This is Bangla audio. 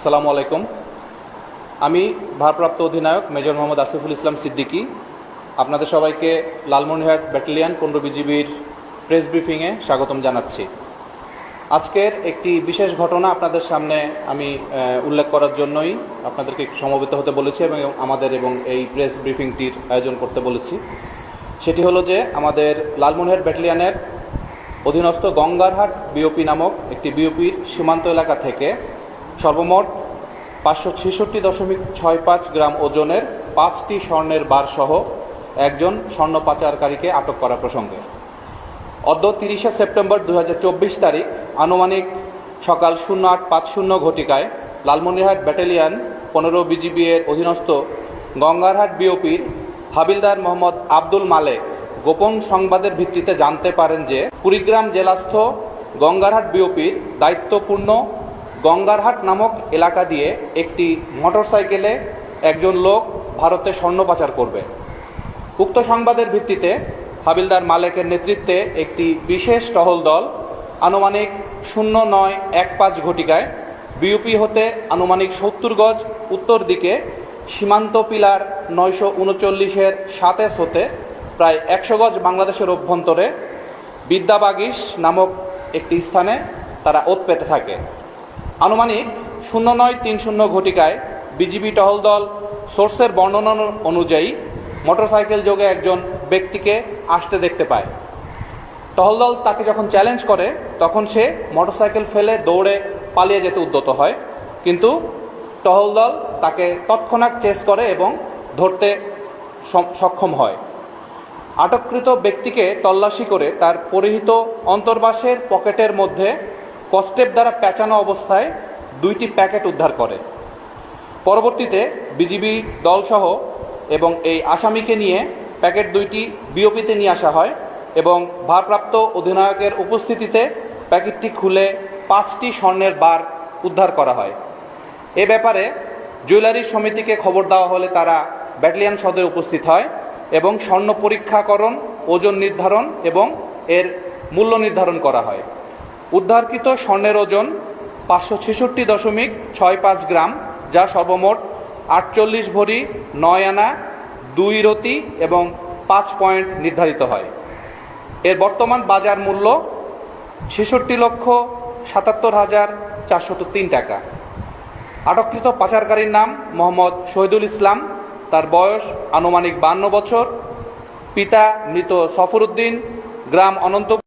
আসসালামু আলাইকুম। আমি ভারপ্রাপ্ত অধিনায়ক মেজর মোহাম্মদ আসিফুল ইসলাম সিদ্দিকী আপনাদের সবাইকে লালমনিরহাট ব্যাটালিয়ন 15 বিজিবির প্রেস ব্রিফিংয়ে স্বাগতম জানাচ্ছি। আজকের একটি বিশেষ ঘটনা আপনাদের সামনে আমি উল্লেখ করার জন্যই আপনাদেরকে সমবেত হতে বলেছি এবং এই প্রেস ব্রিফিংটির আয়োজন করতে বলেছি। সেটি হলো যে আমাদের লালমনিরহাট ব্যাটালিয়নের অধীনস্থ গঙ্গারহাট বিওপি নামক একটি বিওপির সীমান্ত এলাকা থেকে সর্বমোট 566.65 গ্রাম ওজনের 5টি স্বর্ণের বার সহ একজন স্বর্ণ পাচারকারীকে আটক করা প্রসঙ্গে অদ্য 30 সেপ্টেম্বর 2024 তারিখ আনুমানিক সকাল 0850 ঘটিকায় লালমনিরহাট ব্যাটালিয়ন 15 বিজিবি এর অধীনস্থ গঙ্গারহাট বিওপির হাবিলদার মোহাম্মদ আব্দুল মালেক গোপন সংবাদের ভিত্তিতে জানতে পারেন যে কুড়িগ্রাম জেলাস্থ গঙ্গারহাট বিওপির দায়িত্বপূর্ণ গঙ্গারহাট নামক এলাকা দিয়ে একটি মোটরসাইকেলে একজন লোক ভারতে স্বর্ণ পাচার করবে। উক্ত সংবাদের ভিত্তিতে হাবিলদার মালেকের নেতৃত্বে একটি বিশেষ টহল দল আনুমানিক 0915 ঘটিকায় বিওপি হতে আনুমানিক 70 গজ উত্তর দিকে সীমান্ত পিলার 939-এর 7S হতে প্রায় 100 গজ বাংলাদেশের অভ্যন্তরে বিদ্যাবাগিস নামক একটি স্থানে তারা ওত পেতে থাকে। আনুমানিক 0930 ঘটিকায় বিজিবি টহল দল সোর্সের বর্ণনা অনুযায়ী মোটরসাইকেল যোগে একজন ব্যক্তিকে আসতে দেখতে পায়। টহল দল তাকে যখন চ্যালেঞ্জ করে তখন সে মোটরসাইকেল ফেলে দৌড়ে পালিয়ে যেতে উদ্যত হয়, কিন্তু টহল দল তাকে তৎক্ষণাৎ চেস করে এবং ধরতে সক্ষম হয়। আটককৃত ব্যক্তিকে তল্লাশি করে তার পরিহিত অন্তর্বাসের পকেটের মধ্যে কস্টেপ দ্বারা পেঁচানো অবস্থায় 2টি প্যাকেট উদ্ধার করে। পরবর্তীতে বিজিবি দলসহ এবং এই আসামিকে নিয়ে প্যাকেট 2টি বিওপিতে নিয়ে আসা হয় এবং ভারপ্রাপ্ত অধিনায়কের উপস্থিতিতে প্যাকেটটি খুলে 5টি স্বর্ণের বার উদ্ধার করা হয়। এ ব্যাপারে জুয়েলারি সমিতিকে খবর দেওয়া হলে তারা ব্যাটালিয়ন সদরে উপস্থিত হয় এবং স্বর্ণ পরীক্ষাকরণ, ওজন নির্ধারণ এবং এর মূল্য নির্ধারণ করা হয়। উদ্ধারকৃত স্বর্ণের ওজন 566.65 গ্রাম, যা সর্বমোট 48 ভরি 9 আনা 2 রতি এবং 5 পয়েন্ট নির্ধারিত হয়। এর বর্তমান বাজার মূল্য 66,77,403 টাকা। আটককৃত পাচারকারীর নাম মোহাম্মদ শহীদুল ইসলাম, তার বয়স আনুমানিক 52 বছর, পিতা মৃত সফরউদ্দিন, গ্রাম অনন্তপুর।